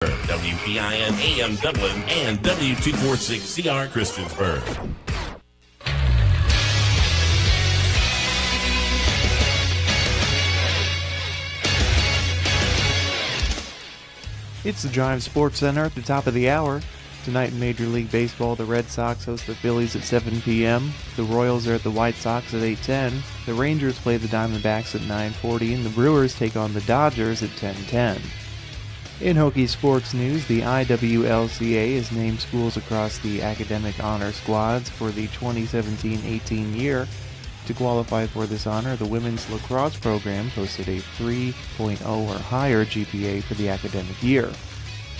WPIN AM Dublin and W246CR Christiansburg. It's the Drive Sports Center at the top of the hour. Tonight in Major League Baseball, the Red Sox host the Phillies at 7 p.m. The Royals are at the White Sox at 8:10. The Rangers play the Diamondbacks at 9:40, and the Brewers take on the Dodgers at 10:10. In Hokie sports news, the IWLCA has named schools across the academic honor squads for the 2017-18 year. To qualify for this honor, the women's lacrosse program posted a 3.0 or higher GPA for the academic year.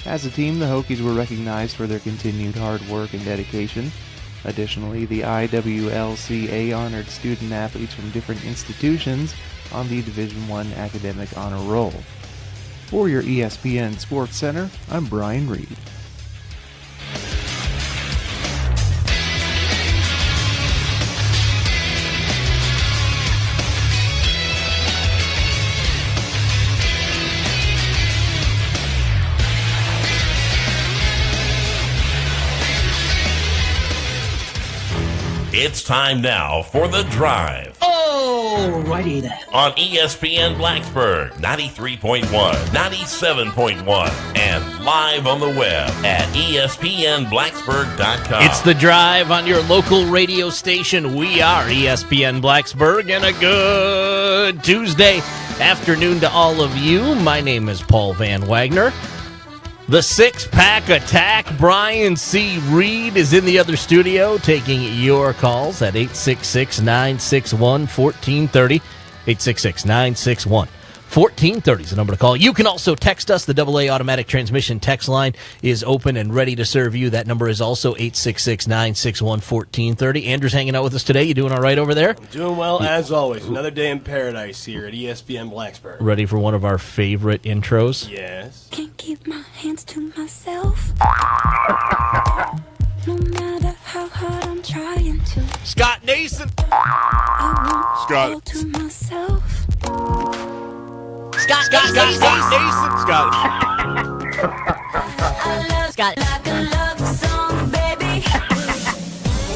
As a team, the Hokies were recognized for their continued hard work and dedication. Additionally, the IWLCA honored student athletes from different institutions on the Division I academic honor roll. For your ESPN Sports Center, I'm Brian Reed. It's time now for The Drive. Alrighty then. On ESPN Blacksburg, 93.1, 97.1, and live on the web at ESPNBlacksburg.com. It's The Drive on your local radio station. We are ESPN Blacksburg, and a good Tuesday afternoon to all of you. My name is Paul Van Wagner. The six-pack attack, Brian C. Reed, is in the other studio taking your calls at 866-961-1430. 866-961-1430 is the number to call. You can also text us. The AA automatic transmission text line is open and ready to serve you. That number is also 866-961-1430. Andrew's hanging out with us today. You doing all right over there? I'm doing well, as always. Another day in paradise here at ESPN Blacksburg. Ready for one of our favorite intros? Yes. Can't keep my hands to myself. No matter how hard I'm trying to. Scott Nason. I won't Scott. all to myself. Scott Nason. Scott. I love Scott like a love song, baby.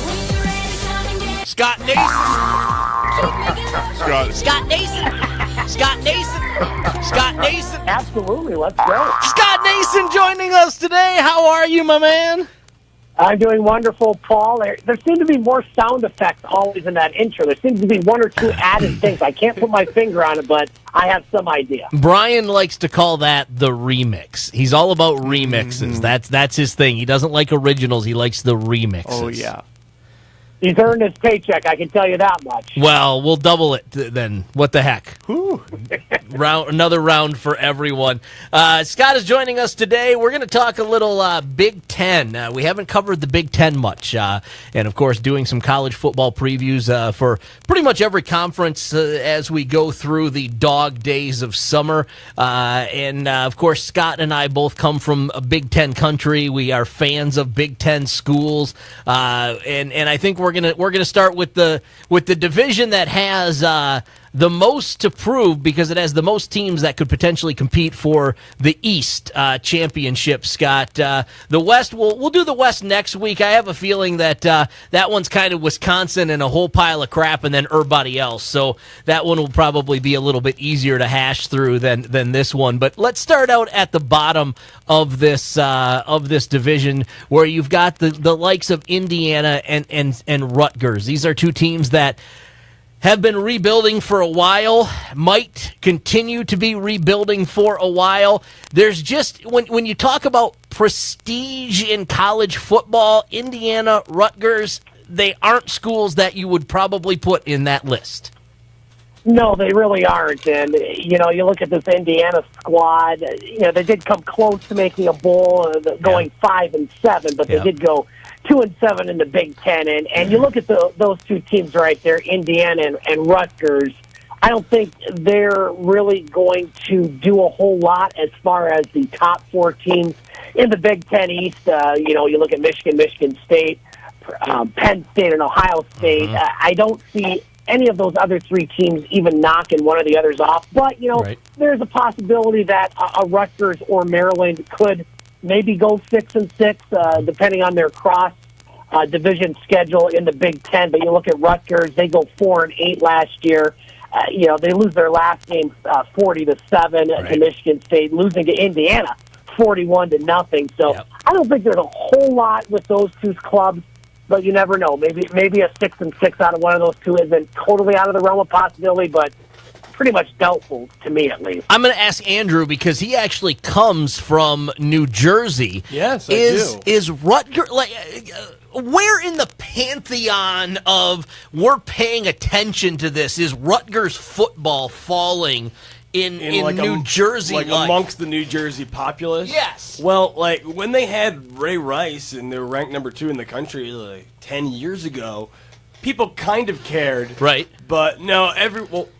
When you're ready, come and get Scott Nason. keep making love. Scott Nason. Scott Nason. Scott Nason. Absolutely, let's go. Scott Nason joining us today. How are you, my man? I'm doing wonderful, Paul. There seem to be more sound effects always in that intro. There seems to be one or two added things. I can't put my finger on it, but I have some idea. Brian likes to call that the remix. He's all about remixes. That's his thing. He doesn't like originals. He likes the remixes. Oh, yeah. He's earned his paycheck, I can tell you that much. Well, we'll double it then. What the heck? Another round for everyone. Scott is joining us today. We're going to talk a little Big Ten. We haven't covered the Big Ten much. And, of course, doing some college football previews for pretty much every conference as we go through the dog days of summer. Of course, Scott and I both come from a Big Ten country. We are fans of Big Ten schools. And I think we're gonna start with the division that has the most to prove, because it has the most teams that could potentially compete for the East championship. Scott, the West, we'll do the West next week. I have a feeling that that one's kind of Wisconsin and a whole pile of crap, and then everybody else. So that one will probably be a little bit easier to hash through than this one. But let's start out at the bottom of this division, where you've got the likes of Indiana and Rutgers. These are two teams that have been rebuilding for a while, might continue to be rebuilding for a while. There's just, when you talk about prestige in college football, Indiana, Rutgers, they aren't schools that you would probably put in that list. No, they really aren't. And, you look at this Indiana squad, they did come close to making a bowl, going 5-7, but they did go 2-7 in the Big Ten, and you look at those two teams right there, Indiana and Rutgers. I don't think they're really going to do a whole lot as far as the top four teams in the Big Ten East. You look at Michigan State, Penn State, and Ohio State. I don't see any of those other three teams even knocking one of the others off. But, there's a possibility that a Rutgers or Maryland could maybe go 6-6, depending on their cross division schedule in the Big Ten. But you look at Rutgers; they go 4-8 last year. They lose their last game 40-7 to Michigan State, losing to Indiana 41-0. So I don't think there's a whole lot with those two clubs, but you never know. Maybe a 6-6 out of one of those two isn't totally out of the realm of possibility, but pretty much doubtful to me, at least. I'm going to ask Andrew because he actually comes from New Jersey. Yes, I do. Is Rutgers where in the pantheon of we're paying attention to this is Rutgers football falling in like New Jersey, like amongst the New Jersey populace? Yes. Well, like when they had Ray Rice and they were ranked number 2 in the country like 10 years ago, people kind of cared. Right. But no,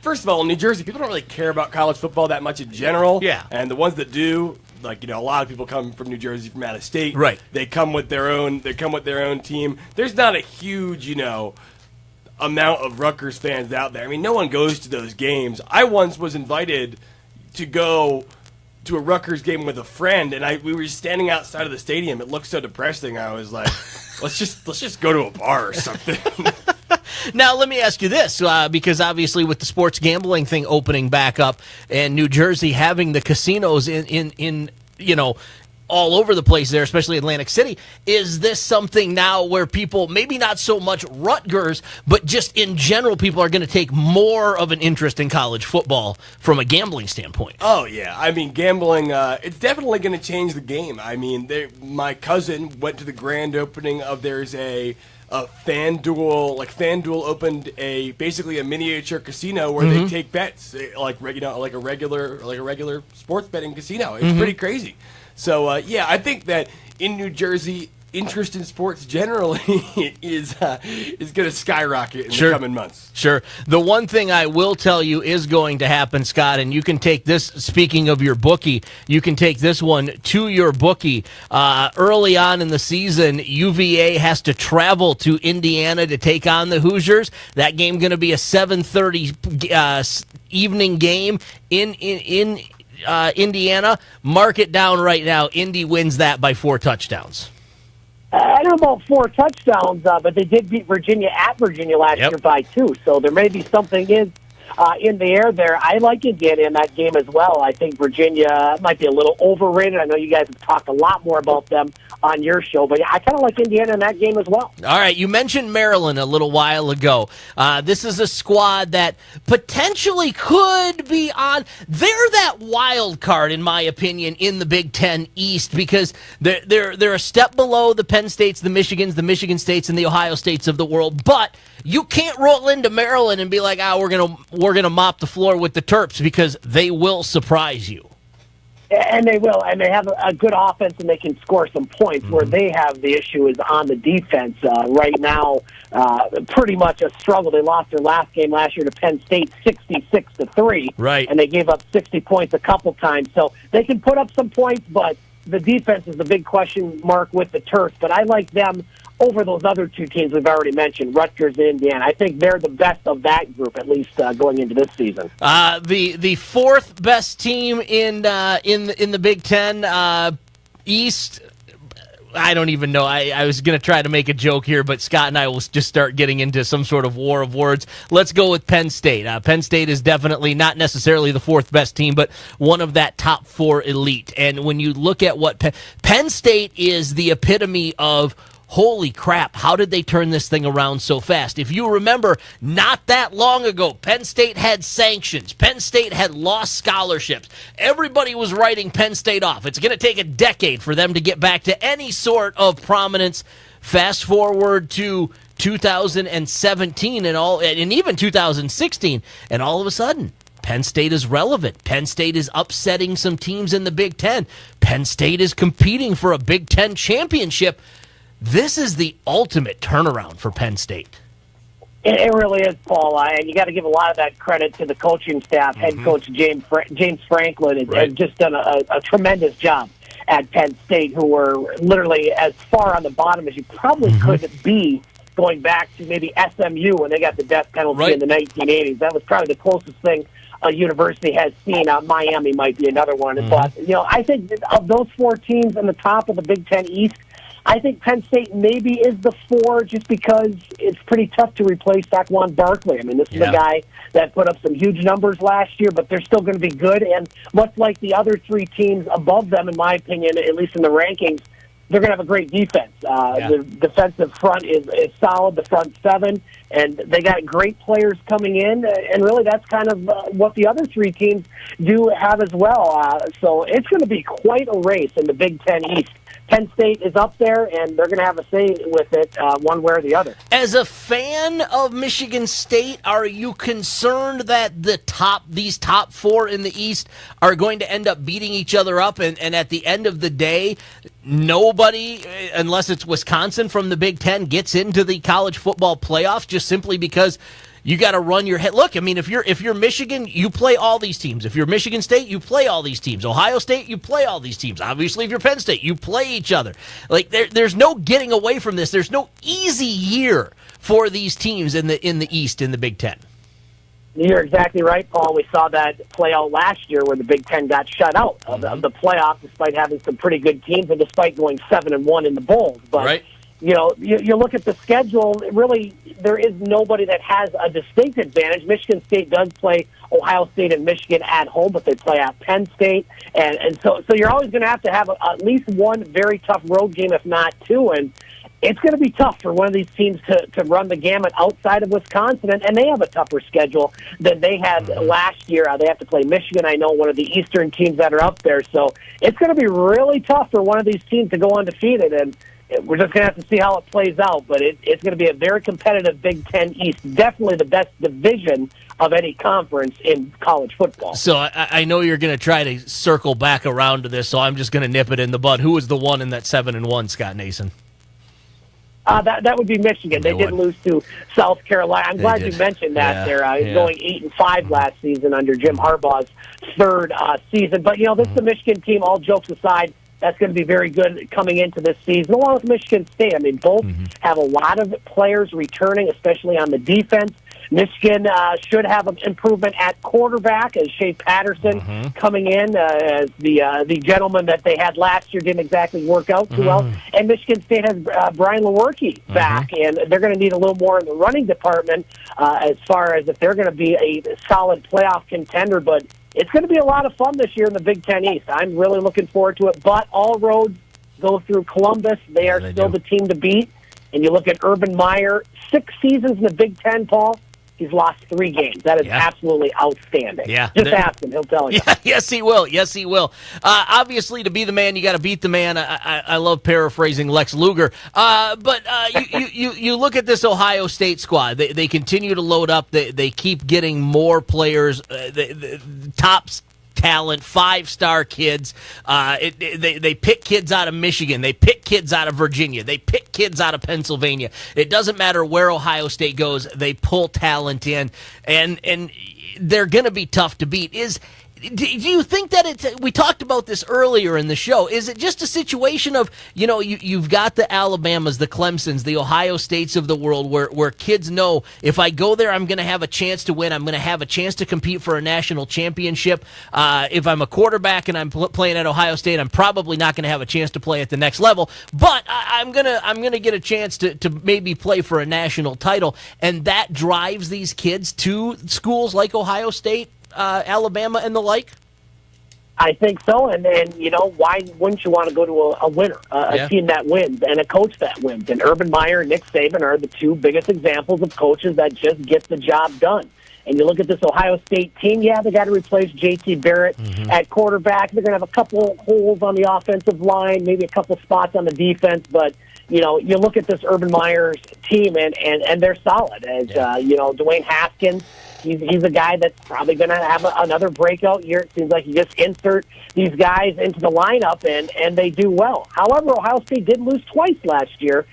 first of all, in New Jersey, people don't really care about college football that much in general. Yeah. And the ones that do, like, a lot of people come from New Jersey from out of state. Right. They come with their own team. There's not a huge, amount of Rutgers fans out there. I mean, no one goes to those games. I once was invited to go to a Rutgers game with a friend, and we were standing outside of the stadium. It looked so depressing. I was like, let's just go to a bar or something. Now, let me ask you this, because obviously with the sports gambling thing opening back up and New Jersey having the casinos in all over the place there, especially Atlantic City, is this something now where people, maybe not so much Rutgers, but just in general, people are going to take more of an interest in college football from a gambling standpoint? Oh, yeah. I mean, gambling, it's definitely going to change the game. I mean, my cousin went to the grand opening of there's a FanDuel. Like, FanDuel opened basically a miniature casino where they take bets, like a regular sports betting casino. It's pretty crazy. So, I think that in New Jersey, interest in sports generally is going to skyrocket in the coming months. Sure. The one thing I will tell you is going to happen, Scott, and you can take this, speaking of your bookie, you can take this one to your bookie. Early on in the season, UVA has to travel to Indiana to take on the Hoosiers. That game going to be a 7:30 evening game in Indiana. Mark it down right now. Indy wins that by 4 touchdowns. I don't know about 4 touchdowns, but they did beat Virginia at Virginia last year by 2, so there may be something in the air there. I like Indiana in that game as well. I think Virginia might be a little overrated. I know you guys have talked a lot more about them on your show, but I kind of like Indiana in that game as well. All right, you mentioned Maryland a little while ago. This is a squad that potentially could be on. They're that wild card, in my opinion, in the Big Ten East because they're a step below the Penn States, the Michigans, the Michigan States, and the Ohio States of the world. But you can't roll into Maryland and be like, we're gonna mop the floor with the Terps, because they will surprise you. And they will, and they have a good offense, and they can score some points. Where they have the issue is on the defense right now. Pretty much a struggle. They lost their last game last year to Penn State 66-3, right? And they gave up 60 points a couple times. So they can put up some points, but the defense is the big question mark with the Terps. But I like them over those other 2 teams we've already mentioned, Rutgers and Indiana. I think they're the best of that group, at least going into this season. The 4th best team in the Big Ten East. I don't even know. I was going to try to make a joke here, but Scott and I will just start getting into some sort of war of words. Let's go with Penn State. Penn State is definitely not necessarily the 4th best team, but one of that top 4 elite. And when you look at what Penn State is, the epitome of, holy crap, how did they turn this thing around so fast? If you remember, not that long ago, Penn State had sanctions. Penn State had lost scholarships. Everybody was writing Penn State off. It's going to take a decade for them to get back to any sort of prominence. Fast forward to 2017 and even 2016, and all of a sudden, Penn State is relevant. Penn State is upsetting some teams in the Big Ten. Penn State is competing for a Big Ten championship. This is the ultimate turnaround for Penn State. It really is, Paul. And you got to give a lot of that credit to the coaching staff. Head coach James Franklin has just done a tremendous job at Penn State, who were literally as far on the bottom as you probably could be, going back to maybe SMU when they got the death penalty in the 1980s. That was probably the closest thing a university has seen. Miami might be another one. But, I think that of those 4 teams in the top of the Big Ten East, I think Penn State maybe is the 4 just because it's pretty tough to replace Saquon Barkley. I mean, this is a guy that put up some huge numbers last year, but they're still going to be good. And much like the other 3 teams above them, in my opinion, at least in the rankings, they're going to have a great defense. The defensive front is solid, the front 7, and they got great players coming in. And really, that's kind of what the other 3 teams do have as well. So it's going to be quite a race in the Big Ten East. Penn State is up there, and they're going to have a say with it one way or the other. As a fan of Michigan State, are you concerned that these top 4 in the East are going to end up beating each other up, and at the end of the day, nobody, unless it's Wisconsin from the Big Ten, gets into the college football playoffs just simply because you got to run your head? Look, I mean, if you're Michigan, you play all these teams. If you're Michigan State, you play all these teams. Ohio State, you play all these teams. Obviously, if you're Penn State, you play each other. Like there's no getting away from this. There's no easy year for these teams in the East in the Big Ten. You're exactly right, Paul. We saw that play out last year where the Big Ten got shut out of the playoff despite having some pretty good teams and despite going 7-1 in the bowls. But right. You look at the schedule, really, there is nobody that has a distinct advantage. Michigan State does play Ohio State and Michigan at home, but they play at Penn State. And so you're always going to have at least one very tough road game, if not 2. And it's going to be tough for one of these teams to run the gamut outside of Wisconsin. And they have a tougher schedule than they had last year. They have to play Michigan, I know, one of the Eastern teams that are up there. So it's going to be really tough for one of these teams to go undefeated. And we're just going to have to see how it plays out, but it's going to be a very competitive Big Ten East. Definitely the best division of any conference in college football. So I know you're going to try to circle back around to this, so I'm just going to nip it in the bud. Who was the one in that 7-1, Scott Nason? That would be Michigan. They did lose to South Carolina. I'm glad you mentioned that. They're going 8-5 last season under Jim Harbaugh's 3rd season. But, this is the Michigan team, all jokes aside. That's going to be very good coming into this season, along with Michigan State. I mean, both have a lot of players returning, especially on the defense. Michigan should have an improvement at quarterback as Shea Patterson coming in as the gentleman that they had last year didn't exactly work out too well. And Michigan State has Brian Lewerke back, and they're going to need a little more in the running department as far as if they're going to be a solid playoff contender. But it's going to be a lot of fun this year in the Big Ten East. I'm really looking forward to it. But all roads go through Columbus. They are still the team to beat. And you look at Urban Meyer, 6 seasons in the Big Ten, Paul. He's lost 3 games. That is absolutely outstanding. Yeah. Just ask him. He'll tell you. Yeah, yes, he will. Yes, he will. Obviously, to be the man, you got to beat the man. I love paraphrasing Lex Luger. But you look at this Ohio State squad. They continue to load up. They keep getting more players. The top talent, 5-star kids. They pick kids out of Michigan. They pick kids out of Virginia. They pick kids out of Pennsylvania. It doesn't matter where Ohio State goes. They pull talent in, and they're going to be tough to beat. Do you think that we talked about this earlier in the show, is it just a situation of, you've got the Alabamas, the Clemsons, the Ohio States of the world where kids know if I go there, I'm going to have a chance to win. I'm going to have a chance to compete for a national championship. If I'm a quarterback and I'm playing at Ohio State, I'm probably not going to have a chance to play at the next level, but I'm going to get a chance to maybe play for a national title. And that drives these kids to schools like Ohio State, Alabama, and the like? I think so, and why wouldn't you want to go to a winner, a team that wins, and a coach that wins? And Urban Meyer and Nick Saban are the 2 biggest examples of coaches that just get the job done. And you look at this Ohio State team, they got to replace J.T. Barrett at quarterback. They're going to have a couple holes on the offensive line, maybe a couple spots on the defense, but you look at this Urban Meyer's team, and they're solid. As Dwayne Haskins, he's a guy that's probably going to have another breakout year. It seems like you just insert these guys into the lineup, and they do well. However, Ohio State did lose twice last year,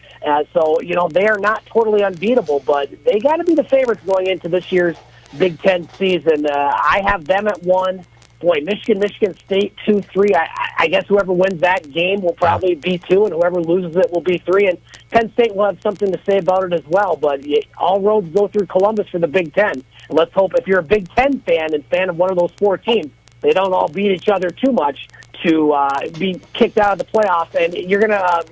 so they are not totally unbeatable, but they got to be the favorites going into this year's Big Ten season. I have them at 1. boy, Michigan State 2-3. I guess whoever wins that game will probably be 2, and whoever loses it will be 3. And Penn State will have something to say about it as well. But all roads go through Columbus for the Big Ten. And let's hope if you're a Big Ten fan and fan of one of those 4 teams, they don't all beat each other too much to be kicked out of the playoffs. And you're going to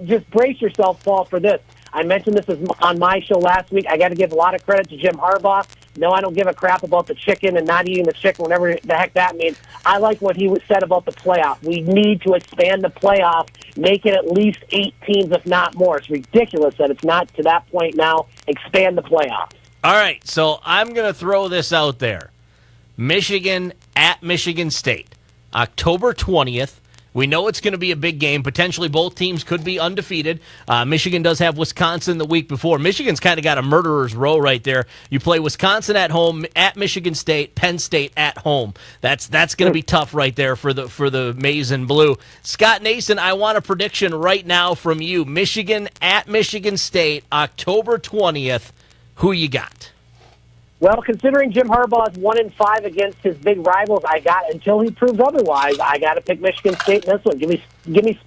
just brace yourself, Paul, for this. I mentioned this on my show last week. I got to give a lot of credit to Jim Harbaugh. No, I don't give a crap about the chicken and not eating the chicken, whatever the heck that means. I like what he said about the playoff. We need to expand the playoff, make it at least 8 teams, if not more. It's ridiculous that it's not to that point now. Expand the playoff. All right, so I'm going to throw this out there. Michigan at Michigan State, October 20th. We know it's going to be a big game. Potentially both teams could be undefeated. Michigan does have Wisconsin the week before. Michigan's kind of got a murderer's row right there. You play Wisconsin at home, at Michigan State, Penn State at home. That's going to be tough right there for the Maize and Blue. Scott Nason, I want a prediction right now from you. Michigan at Michigan State, October 20th. Who you got? Well, considering Jim Harbaugh's 1-5 against his big rivals, until he proves otherwise, I got to pick Michigan State in this one. Give me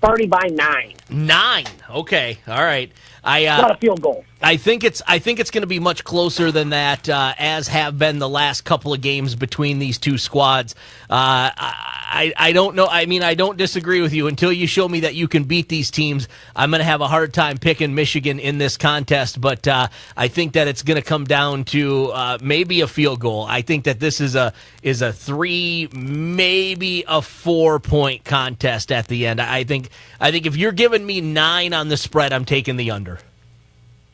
Sparty by 9. 9. Okay. All right. Not a field goal. I think it's going to be much closer than that, as have been the last couple of games between these two squads. I don't know. I mean, I don't disagree with you. Until you show me that you can beat these teams, I'm going to have a hard time picking Michigan in this contest. But I think that it's going to come down to maybe a field goal. I think that this is a 3, maybe a 4-point contest at the end. I think if you're giving me 9 on the spread, I'm taking the under.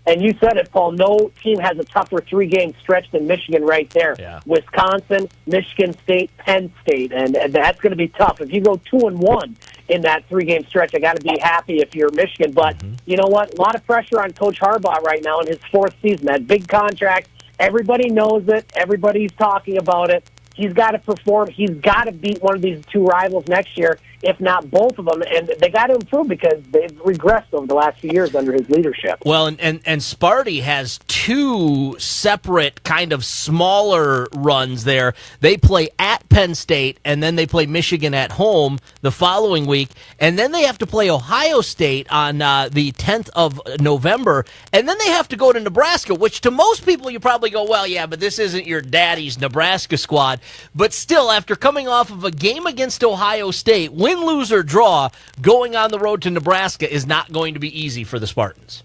And you said it, Paul. No team has a tougher 3-game stretch than Michigan right there. Yeah. Wisconsin, Michigan State, Penn State, and that's going to be tough. If you go 2-1 in that 3-game stretch, I got to be happy if you're Michigan. But you know what? A lot of pressure on Coach Harbaugh right now in his 4th season. That big contract. Everybody knows it. Everybody's talking about it. He's got to perform. He's got to beat one of these 2 rivals next year, if not both of them. And they got to improve because they've regressed over the last few years under his leadership. Well, and Sparty has 2 separate kind of smaller runs there. They play at Penn State, and then they play Michigan at home the following week. And then they have to play Ohio State on the 10th of November. And then they have to go to Nebraska, which to most people you probably go, well, yeah, but this isn't your daddy's Nebraska squad. But still, after coming off of a game against Ohio State, win, lose, or draw, going on the road to Nebraska is not going to be easy for the Spartans.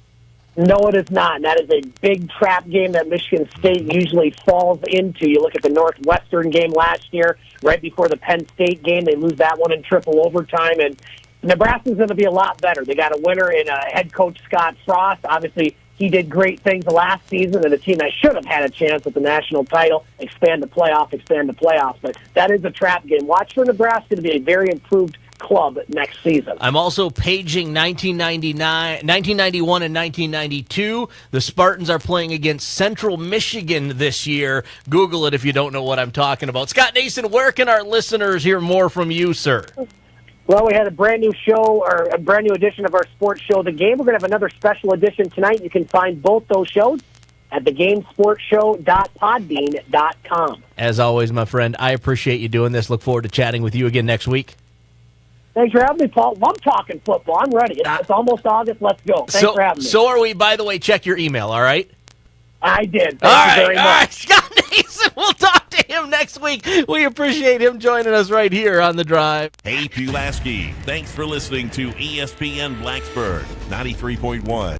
No, it is not. And that is a big trap game that Michigan State usually falls into. You look at the Northwestern game last year, right before the Penn State game, they lose that one in triple overtime. And Nebraska's going to be a lot better. They got a winner in head coach Scott Frost. Obviously, he did great things last season, and a team that should have had a chance at the national title, expand the playoffs. But that is a trap game. Watch for Nebraska to be a very improved club next season. I'm also paging 1991 and 1992. The Spartans are playing against Central Michigan this year. Google it if you don't know what I'm talking about. Scott Nason, where can our listeners hear more from you, sir? Well, we had a brand new show, or a brand new edition of our sports show, The Game. We're going to have another special edition tonight. You can find both those shows at thegamesportshow.podbean.com. As always, my friend, I appreciate you doing this. Look forward to chatting with you again next week. Thanks for having me, Paul. Love talking football. I'm ready. It's almost August. Let's go. Thanks for having me. So are we. By the way, check your email, all right? I did. Thank you very much. All right. Scott Nason, we'll talk to him next week. We appreciate him joining us right here on The Drive. Hey, Pulaski. Thanks for listening to ESPN Blacksburg 93.1.